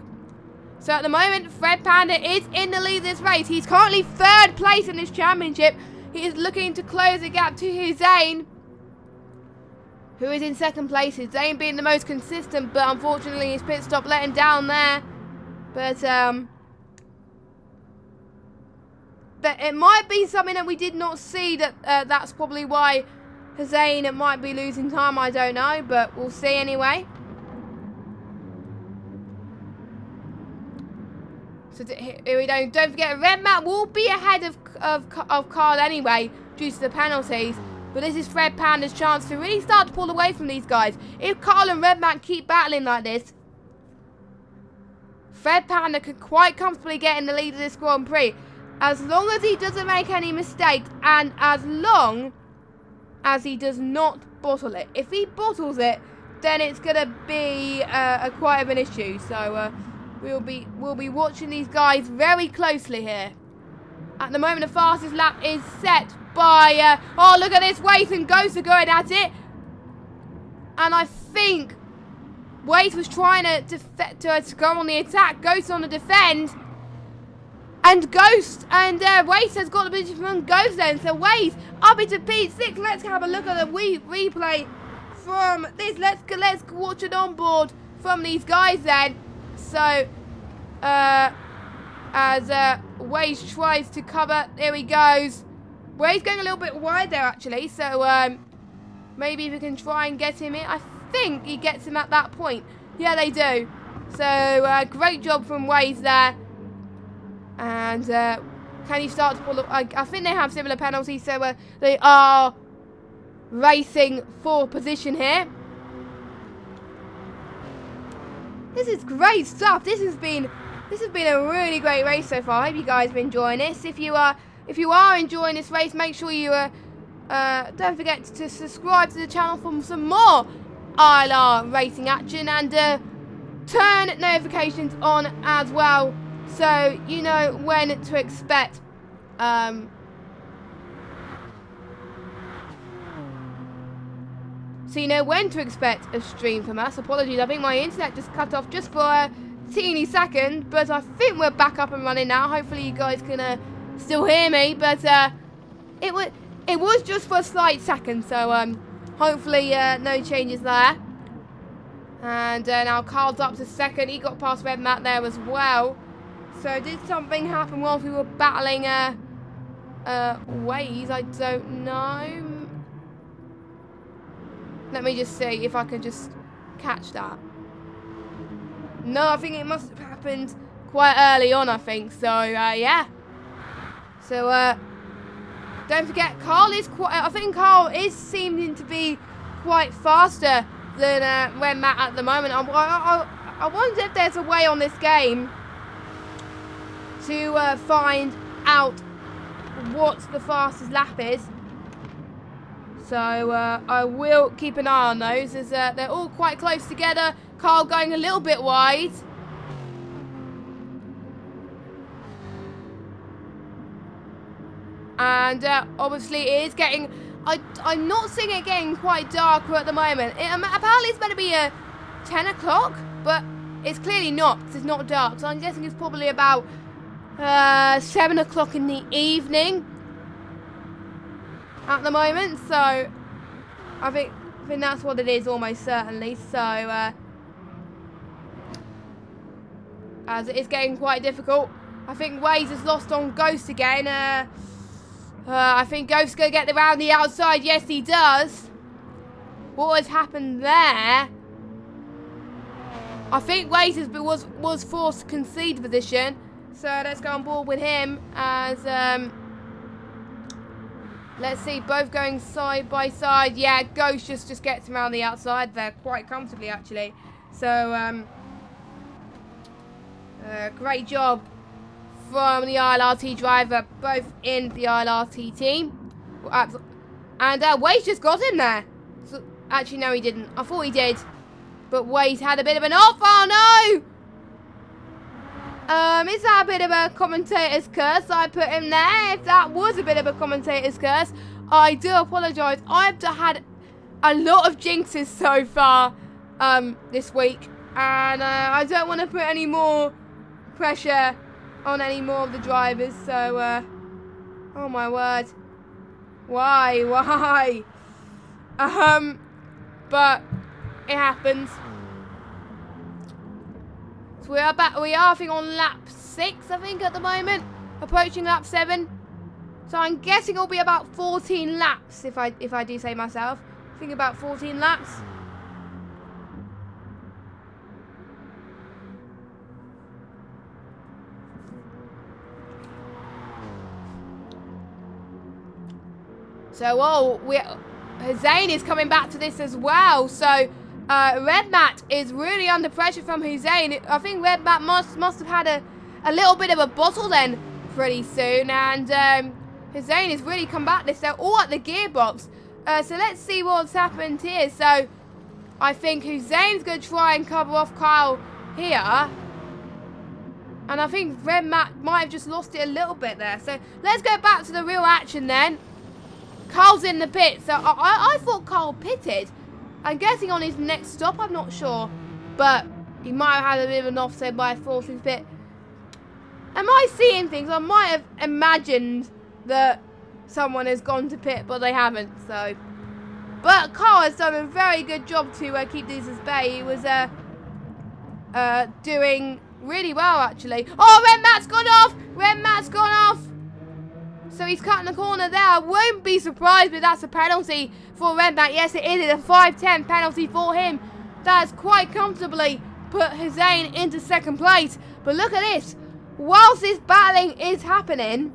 So at the moment, Fred Panda is in the lead of this race. He's currently 3rd place in this championship. He is looking to close the gap to Hussein, who is in 2nd place. Hussein being the most consistent, but unfortunately his pit stop let him down there. But it might be something that we did not see. That's probably why Hussein might be losing time. I don't know, but we'll see anyway. So here we go. Don't forget, Red Matt will be ahead of Carl anyway due to the penalties. But this is Fred Panda's chance to really start to pull away from these guys. If Carl and Red Matt keep battling like this, Fred Panda could quite comfortably get in the lead of this Grand Prix. As long as he doesn't make any mistakes and as long as he does not bottle it. If he bottles it, then it's going to be quite of an issue. So we'll be watching these guys very closely here. At the moment, the fastest lap is set by... oh, look at this. Waith and Ghost are going at it. And I think Waith was trying to go on the attack. Ghost on the defend. And Ghost and Waith has got the position from Ghost then. So Waith up into P6. Let's have a look at the replay from this. Let's watch it on board from these guys then. So, as Waze tries to cover, there he goes. Waze going a little bit wide there actually, so maybe if we can try and get him in. I think he gets him at that point. Yeah, they do. So, great job from Waze there. And can he start to pull up? I think they have similar penalties, so they are racing for position here. This is great stuff. This has been a really great race so far. I hope you guys have been enjoying this. If you are enjoying this race, make sure you don't forget to subscribe to the channel for some more ILR racing action and turn notifications on as well, so you know when to expect. So you know when to expect a stream from us. Apologies, I think my internet just cut off just for a teeny second, but I think we're back up and running now. Hopefully you guys can still hear me, but it was just for a slight second, so hopefully no changes there. And now Carl's up to second. He got past Red Matt there as well. So did something happen whilst we were battling ways? I don't know. Let me just see if I can just catch that. No, I think it must have happened quite early on, I think. So, yeah. So, don't forget, Carl is quite... I think Carl is seeming to be quite faster than Red Matt at the moment. I wonder if there's a way on this game to find out what the fastest lap is. So I will keep an eye on those as they're all quite close together. Carl going a little bit wide. And obviously it is getting... I'm not seeing it getting quite darker at the moment. Apparently it's meant to be 10 o'clock, but it's clearly not because it's not dark. So I'm guessing it's probably about 7 o'clock in the evening at the moment. So I think that's what it is almost certainly. So as it is getting quite difficult. I think Waze has lost on Ghost again. I think Ghost's going to get around the outside. Yes, he does. What has happened there? I think Waze was forced to concede position. So let's go on board with him as... let's see, both going side by side. Yeah, Ghost just gets around the outside there quite comfortably, actually. So, great job from the ILRT driver, both in the ILRT team. And Waze just got in there. So, actually, no, he didn't. I thought he did. But Waze had a bit of an off. Oh, no! Is that a bit of a commentator's curse I put in there? If that was a bit of a commentator's curse, I do apologise. I've had a lot of jinxes so far this week. And I don't want to put any more pressure on any more of the drivers. So, oh my word. Why? But it happens. So we are back. We are, I think, on lap 6, I think, at the moment. Approaching lap 7. So I'm guessing it'll be about 14 laps, if I do say myself. I think about 14 laps. So, Hussein is coming back to this as well. So, Red Matt is really under pressure from Hussein. I think Red Matt must have had a little bit of a bottle then pretty soon. And Hussein has really come back this. They're all at the gearbox. So, let's see what's happened here. So, I think Hussein's going to try and cover off Kyle here. And I think Red Matt might have just lost it a little bit there. So, let's go back to the real action then. Carl's in the pit, so I thought Carl pitted. I'm guessing on his next stop, I'm not sure. But he might have had a bit of an offset by forcing his pit. Am I seeing things? I might have imagined that someone has gone to pit, but they haven't, so. But Carl has done a very good job to keep this at bay. He was doing really well, actually. Oh, Red Matt's gone off! Red Matt's gone off! So he's cutting the corner there. I won't be surprised if that's a penalty for Red Matt. Yes, it is. It's a 5-10 penalty for him. That has quite comfortably put Hussein into second place. But look at this. Whilst this battling is happening,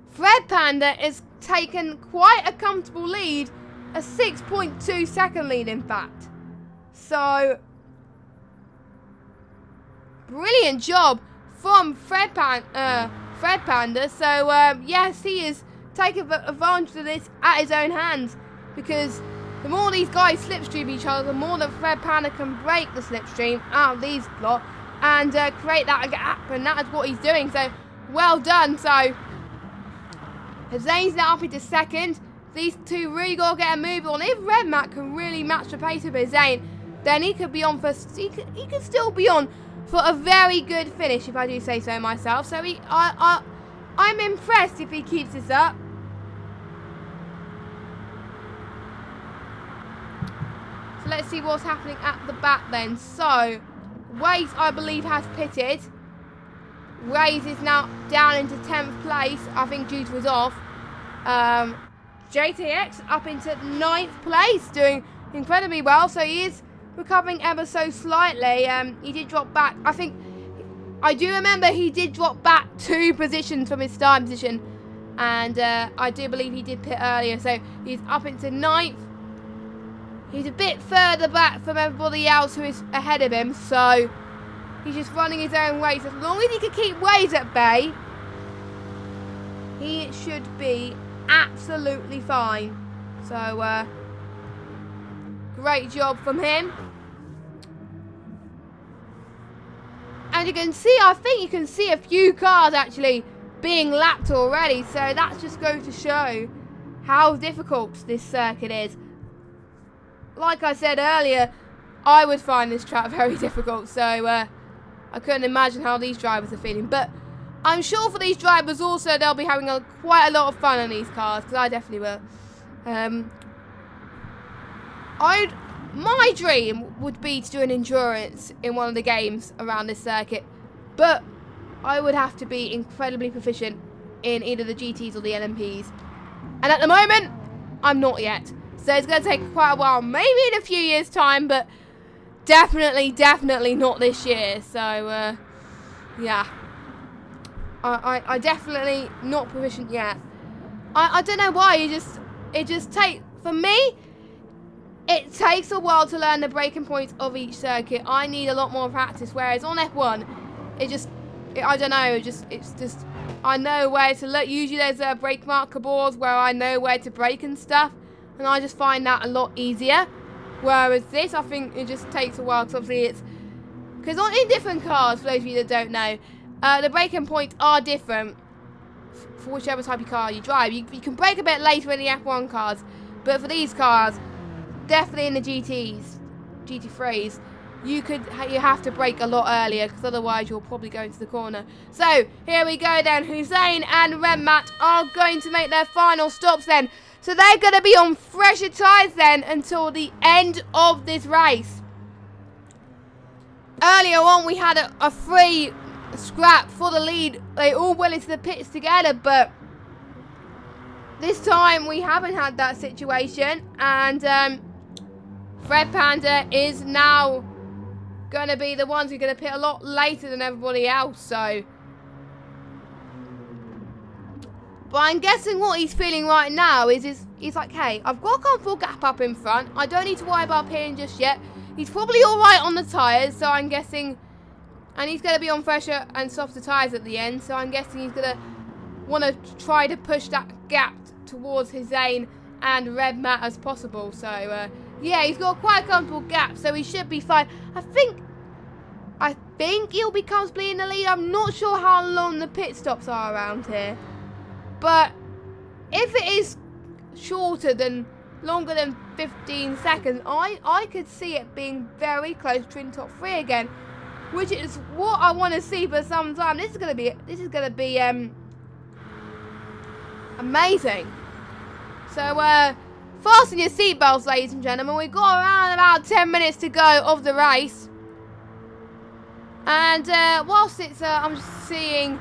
Fred Panda has taken quite a comfortable lead. A 6.2 second lead, in fact. So, brilliant job from Fred Panda. So, yes, he is taking advantage of this at his own hands. Because the more these guys slipstream each other, the more that Fred Panda can break the slipstream out of these lot and create that gap. And that is what he's doing. So, well done. So, Hussein's now up into second. These two really got to get a move on. If Red Matt can really match the pace of Hussein, then he could be on for... He could still be on for a very good finish, if I do say so myself. So I'm impressed if he keeps this up. let's see what's happening at the back then. So, Waze, I believe, has pitted. Waze is now down into 10th place, I think due to his off. JTX up into 9th place, doing incredibly well. So he is recovering ever so slightly. He did drop back. I do remember he did drop back 2 positions from his starting position. And I do believe he did pit earlier. So he's up into 9th. He's a bit further back from everybody else who is ahead of him. So he's just running his own race. As long as he can keep Waze at bay, he should be absolutely fine. So great job from him. And you can see, I think you can see a few cars actually being lapped already. So that's just going to show how difficult this circuit is. Like I said earlier, I would find this track very difficult. So I couldn't imagine how these drivers are feeling. But I'm sure for these drivers also, they'll be having quite a lot of fun on these cars. Because I definitely will. My dream would be to do an endurance in one of the games around this circuit, but I would have to be incredibly proficient in either the GTs or the LMPs, and at the moment I'm not yet, so it's going to take quite a while, maybe in a few years time, but definitely not this year. So yeah, I definitely not proficient yet. I don't know why, it just takes, for me, it takes a while to learn the braking points of each circuit. I need a lot more practice, whereas on F1, I don't know, it's just, I know where to look. Usually there's brake marker boards where I know where to brake and stuff, and I just find that a lot easier. Whereas this, I think it just takes a while, because obviously it's, because in different cars, for those of you that don't know, the braking points are different for whichever type of car you drive. You can brake a bit later in the F1 cars, but for these cars, definitely in the GT3s, you have to brake a lot earlier, because otherwise you'll probably go into the corner. So here we go then. Hussein and Remmat are going to make their final stops then. So they're going to be on fresher tyres then until the end of this race. Earlier on we had a free scrap for the lead. They all went into the pits together, but this time we haven't had that situation, and Fred Panda is now going to be the ones who are going to pit a lot later than everybody else. So, but I'm guessing what he's feeling right now is he's like, hey, I've got a comfortable gap up in front. I don't need to worry about pitting just yet. He's probably all right on the tyres, so I'm guessing, and he's going to be on fresher and softer tyres at the end. So I'm guessing he's going to want to try to push that gap towards Hussein and Red Matt as possible. So yeah, he's got quite a comfortable gap, so he should be fine. I think he'll be comfortably in the lead. I'm not sure how long the pit stops are around here, but if it is longer than 15 seconds, I could see it being very close to in top 3 again, which is what I want to see for some time. This is gonna be amazing. So fasten your seatbelts, ladies and gentlemen. We've got around about 10 minutes to go of the race. And whilst it's, I'm just seeing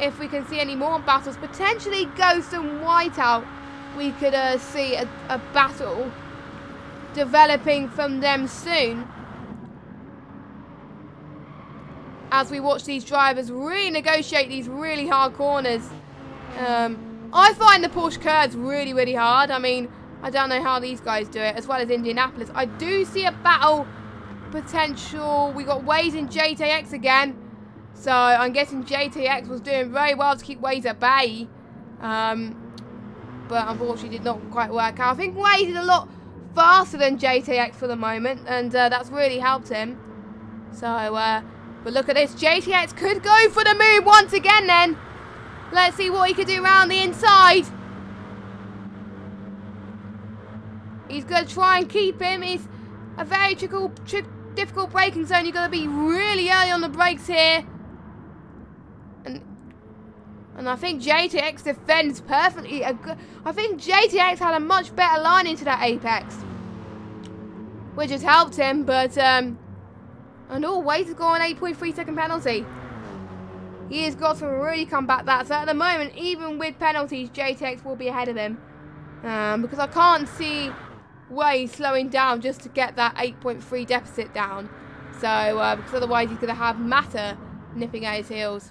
if we can see any more battles. Potentially Ghost and Whiteout. We could see a battle developing from them soon, as we watch these drivers really negotiate these really hard corners. I find the Porsche curves really, really hard. I mean, I don't know how these guys do it, as well as Indianapolis. I do see a battle potential. We got Waze and JTX again. So I'm guessing JTX was doing very well to keep Waze at bay. But unfortunately did not quite work out. I think Waze is a lot faster than JTX for the moment, and that's really helped him. So, but look at this. JTX could go for the move once again then. Let's see what he can do around the inside. He's going to try and keep him. He's a very difficult braking zone. You've got to be really early on the brakes here. And I think JTX defends perfectly. I think JTX had a much better line into that apex. which has helped him, but, and Waze has got an 8.3 second penalty. He has got to really come back that. So at the moment, even with penalties, JTX will be ahead of him. Because I can't see Waze slowing down just to get that 8.3 deficit down. So, because otherwise he's going to have Matter nipping at his heels.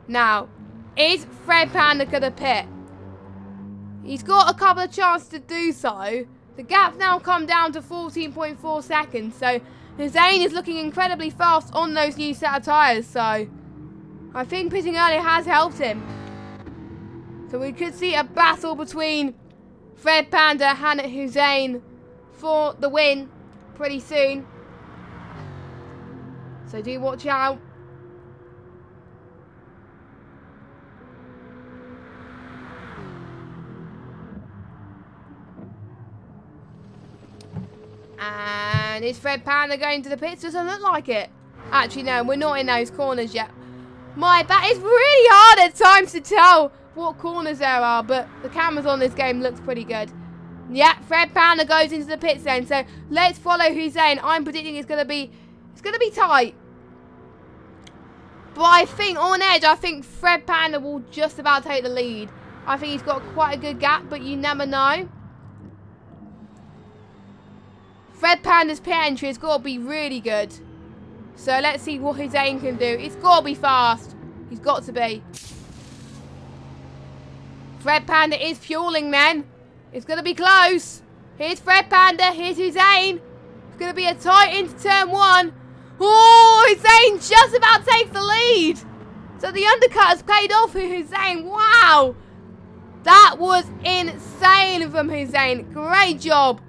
Now, is Fred Panda going to pit? He's got a couple of chances to do so. The gap's now come down to 14.4 seconds. So, Hussein is looking incredibly fast on those new set of tyres. So, I think pitting early has helped him. So we could see a battle between Fred Panda and Hussein for the win pretty soon. So do watch out. And is Fred Panda going to the pits? Doesn't look like it. Actually, no, we're not in those corners yet. That is really hard at times to tell what corners there are, but the cameras on this game looks pretty good. Yeah, Fred Panda goes into the pit zone, so let's follow Hussein. I'm predicting it's gonna be tight. But I think on edge, I think Fred Panda will just about take the lead. I think he's got quite a good gap, but you never know. Fred Panda's pit entry has got to be really good. So let's see what Hussein can do. It's got to be fast. He's got to be. Fred Panda is fueling, men. It's going to be close. Here's Fred Panda. Here's Hussein. It's going to be a tight into turn one. Oh, Hussein just about takes the lead. So the undercut has paid off for Hussein. Wow. That was insane from Hussein. Great job.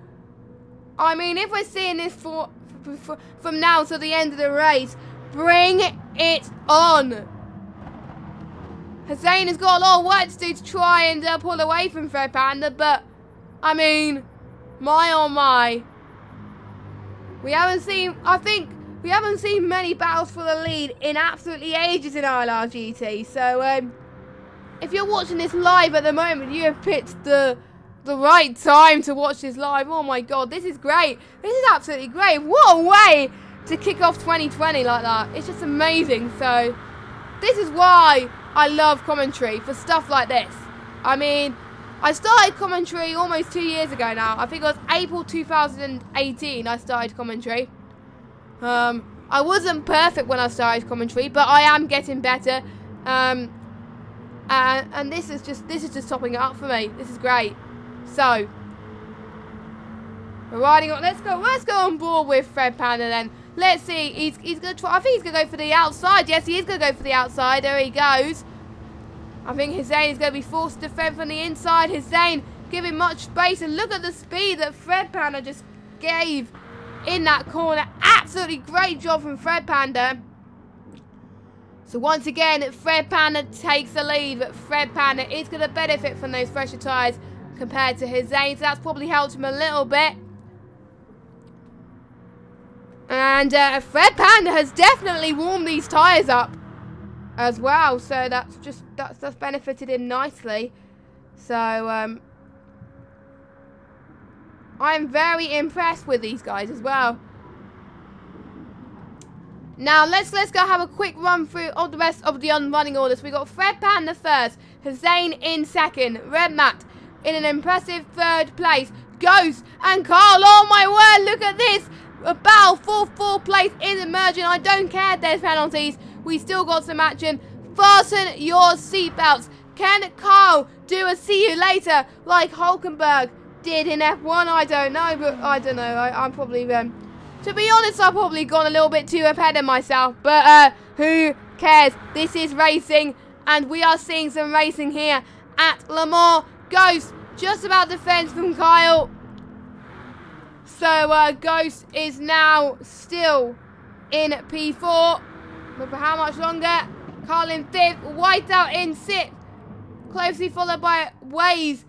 I mean, if we're seeing this from now to the end of the race, bring it on. Hussein has got a lot of work to do to try and pull away from Fred Panda, but I mean, my oh my. I think we haven't seen many battles for the lead in absolutely ages in ILRGT. So if you're watching this live at the moment, you have picked the right time to watch this live. Oh my god, this is great. This is absolutely great. What a way to kick off 2020 like that. It's just amazing. So this is why I love commentary, for stuff like this. I mean, I started commentary almost 2 years ago now. I think it was April 2018 I started commentary. I wasn't perfect when I started commentary, but I am getting better. And this is just topping it up for me. This is great. So we're riding on. Let's go on board with Fred Panda then. Let's see. He's gonna try. I think he's gonna go for the outside. Yes, he is gonna go for the outside. There he goes. I think Hussein is gonna be forced to defend from the inside. Hussein giving much space, and look at the speed that Fred Panda just gave in that corner. Absolutely great job from Fred Panda. So once again, Fred Panda takes the lead, but Fred Panda is going to benefit from those fresher tyres compared to Hussein, so that's probably helped him a little bit. And Fred Panda has definitely warmed these tyres up as well, so that's benefited him nicely. So I'm very impressed with these guys as well. Now let's go have a quick run through of the rest of the running orders. We got Fred Panda first, Hussein in second, Red Matt in an impressive third place, Ghost and Carl. Oh my word, look at this! A battle for fourth place is emerging. I don't care if there's penalties. We still got some action. Fasten your seatbelts. Can Carl do a see you later like Hulkenberg did in F1? I don't know, but I don't know. I'm probably to be honest, I've probably gone a little bit too ahead of myself, but who cares? This is racing, and we are seeing some racing here at Le Mans. Ghost just about defends from Kyle. So Ghost is now still in P4. But for how much longer? Carl in 5th, Whiteout in 6th. Closely followed by Waze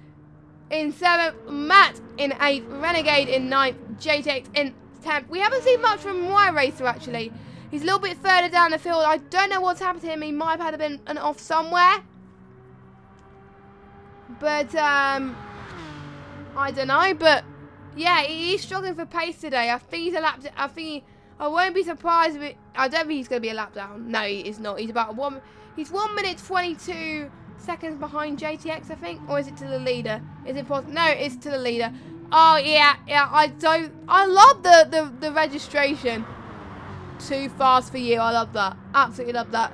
in 7th, Matt in 8th, Renegade in 9th, JTX in 10th. We haven't seen much from Y Racer actually. He's a little bit further down the field. I don't know what's happened to him. He might have been an off somewhere. But I don't know, but Yeah, he's struggling for pace today. I think he's a lap. I won't be surprised if I don't think he's going to be a lap down. No, he is not. He's about He's 1 minute 22 seconds behind JTX, I think, or is it to the leader? Is it possible? No, it's to the leader. Oh yeah. I love the registration. Too fast for you. I love that. Absolutely love that.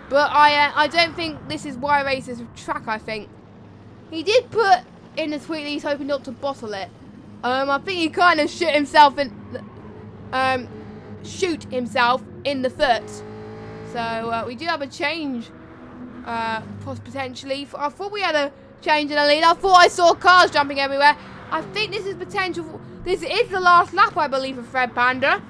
But I don't think this is Y Racer's track. I think he did put in the tweet that he's hoping not to bottle it. I think he kind of shoot himself in the foot. So we do have a change, potentially. I thought we had a change in the lead. I thought I saw cars jumping everywhere. I think this is potential. This is the last lap, I believe, for Fred Panda.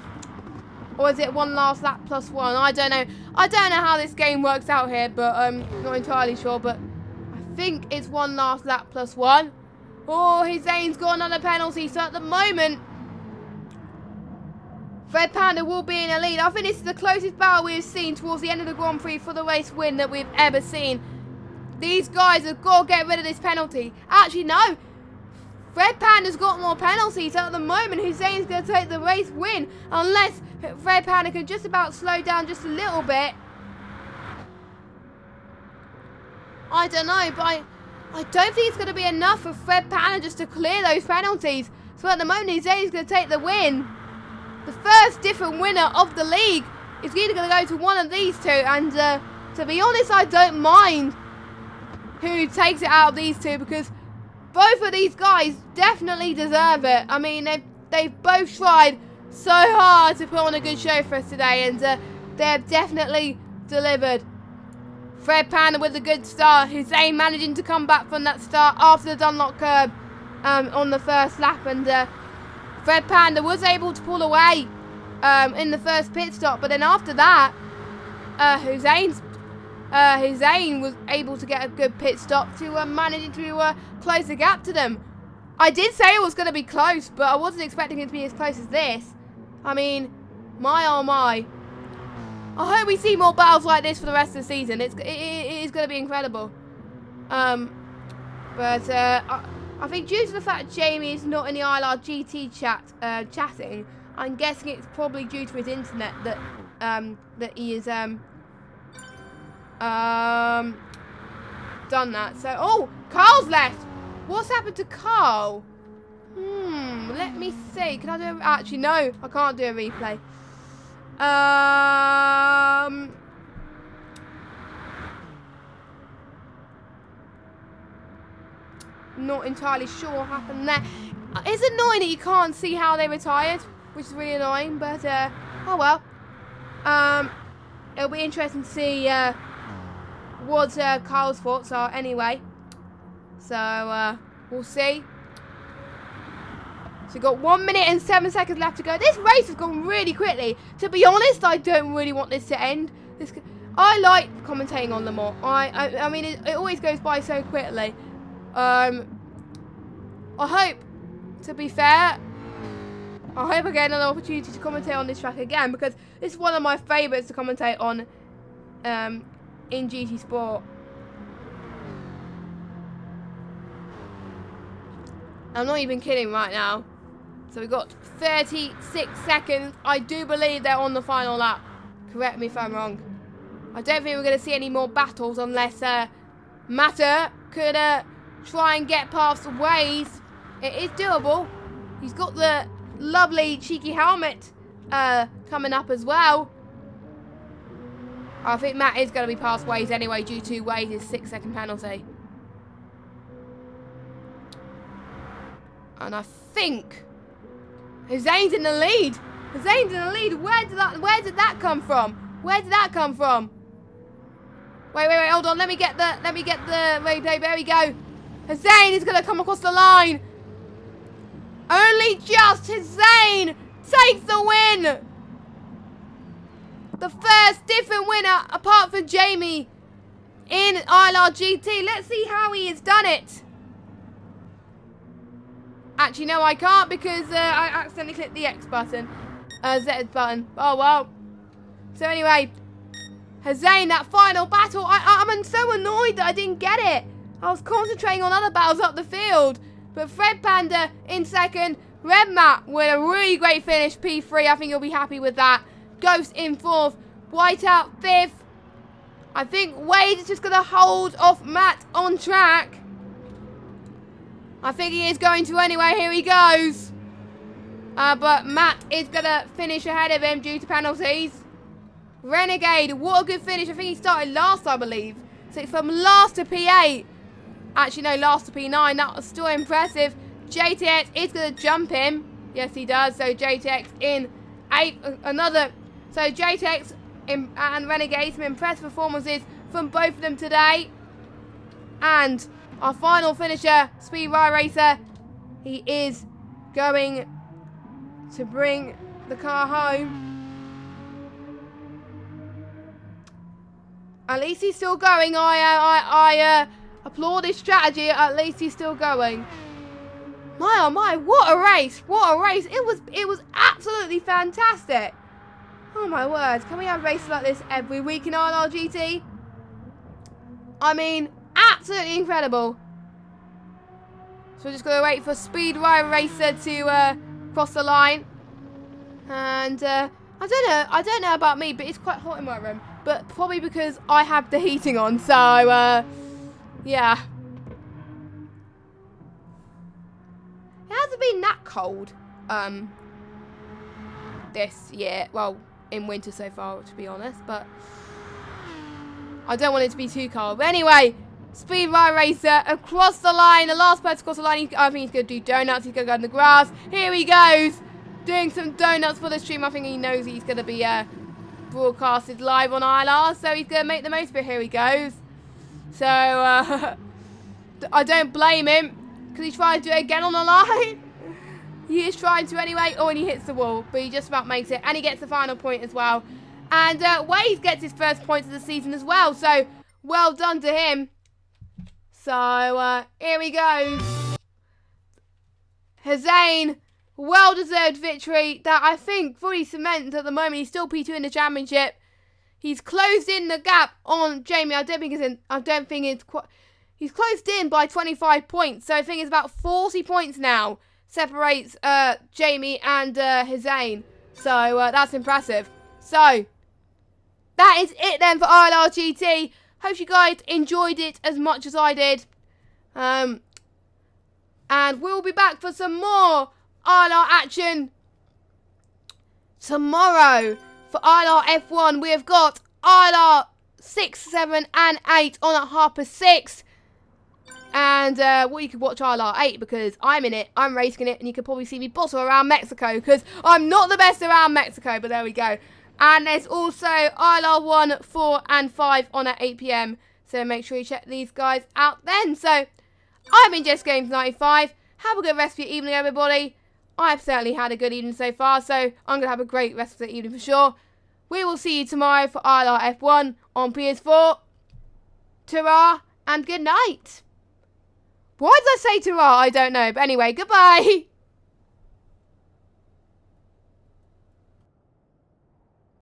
Or is it one last lap plus one? I don't know. I don't know how this game works out here, but I'm not entirely sure. But I think it's one last lap plus one. Oh, Zane's got another penalty. So at the moment, Fred Panda will be in a lead. I think this is the closest battle we've seen towards the end of the Grand Prix for the race win that we've ever seen. These guys have got to get rid of this penalty. Actually, no. Fred Panda's got more penalties. So at the moment, Zane's going to take the race win. Unless Fred Panda can just about slow down just a little bit. I don't know, but I don't think it's going to be enough for Fred Panda just to clear those penalties. So at the moment, Zane's going to take the win. The first different winner of the league is either going to go to one of these two. And to be honest, I don't mind who takes it out of these two, because both of these guys definitely deserve it. I mean, they've both tried so hard to put on a good show for us today, and they've definitely delivered. Fred Panda with a good start. Zane managing to come back from that start after the Dunlop curb on the first lap, and Fred Panda was able to pull away in the first pit stop, but then after that, Zane was able to get a good pit stop to manage to close the gap to them. I did say it was going to be close, but I wasn't expecting it to be as close as this. I mean, my oh my. I hope we see more battles like this for the rest of the season. It is going to be incredible. But I think due to the fact Jamie is not in the ILRGT chatting, I'm guessing it's probably due to his internet that he is done that. So, oh, Carl's left. What's happened to Carl? Let me see. Can I do? Actually, no, I can't do a replay. Not entirely sure what happened there. It's annoying that you can't see how they retired, which is really annoying. But oh well. It'll be interesting to see what Carl's thoughts are anyway. So we'll see. So we've got 1 minute and 7 seconds left to go. This race has gone really quickly. To be honest, I don't really want this to end. I like commentating on them more. I mean, it always goes by so quickly. I hope, to be fair, I hope I get another opportunity to commentate on this track again, because it's one of my favourites to commentate on in GT Sport. I'm not even kidding right now. So we've got 36 seconds. I do believe they're on the final lap. Correct me if I'm wrong. I don't think we're going to see any more battles unless Matter could try and get past Waze. It is doable. He's got the lovely cheeky helmet coming up as well. I think Matt is going to be past Waze anyway due to Waze's 6-second penalty. And I think Zane's in the lead. Zane's in the lead. Where did that come from? Where did that come from? Wait, hold on. Let me get the replay. There we go. Zane is gonna come across the line. Only just Zane takes the win. The first different winner apart from Jamie in ILRGT. Let's see how he has done it. Actually, no, I can't because I accidentally clicked the X button. Z button. Oh, well. So, anyway. Zane, that final battle. I'm so annoyed that I didn't get it. I was concentrating on other battles up the field. But Fred Panda in second. Red Matt with a really great finish, P3. I think you'll be happy with that. Ghost in 4th. Whiteout 5th. I think Wade is just going to hold off Matt on track. I think he is going to anyway. Here he goes. But Matt is going to finish ahead of him due to penalties. Renegade, what a good finish. I think he started last, I believe. So from last to P8. Actually, no, last to P9. That was still impressive. JTX is going to jump him. Yes, he does. So JTX in 8th. Another. So JTX and Renegade, some impressive performances from both of them today. And our final finisher, Speed Ride Racer, he is going to bring the car home. At least he's still going. I applaud his strategy. At least he's still going. My oh my, what a race. What a race. It was absolutely fantastic. Oh my word. Can we have races like this every week in ILRGT? I mean, absolutely incredible. So we're just going to wait for Speed Ride Racer to cross the line. And I don't know about me, but it's quite hot in my room. But probably because I have the heating on. So, yeah. It hasn't been that cold this year. Well, in winter so far, to be honest. But I don't want it to be too cold. But anyway, Speed Ride Racer across the line. The last person to cross the line, I think he's going to do donuts. He's going to go in the grass. Here he goes. Doing some donuts for the stream. I think he knows he's going to be broadcasted live on ILR. So he's going to make the most of it. Here he goes. So, I don't blame him. Because he's trying to do it again on the line. He is trying to anyway. Oh, and he hits the wall. But he just about makes it. And he gets the final point as well. And Wade gets his first points of the season as well. So, well done to him. So, here he goes. Hussein, well-deserved victory that I think fully cements at the moment. He's still P2 in the championship. He's closed in the gap on Jamie. I don't think it's quite... He's closed in by 25 points. So I think it's about 40 points now. Separates Jamie and Hussein. So that's impressive. So that is it then for ILRGT. Hope you guys enjoyed it as much as I did. And we'll be back for some more ILR action tomorrow. For ILR F1, we have got ILR 6, 7 and 8 on at 6:30. And, well, you could watch ILR 8 because I'm in it, I'm racing it, and you could probably see me bottle around Mexico because I'm not the best around Mexico, but there we go. And there's also ILR 1, 4 and 5 on at 8 PM. So make sure you check these guys out then. So, I've been Jess Games 95. Have a good rest of your evening, everybody. I've certainly had a good evening so far, so I'm going to have a great rest of the evening for sure. We will see you tomorrow for ILR F1 on PS4. Ta-ra and good night. Why did I say ta-ra? I don't know. But anyway, goodbye.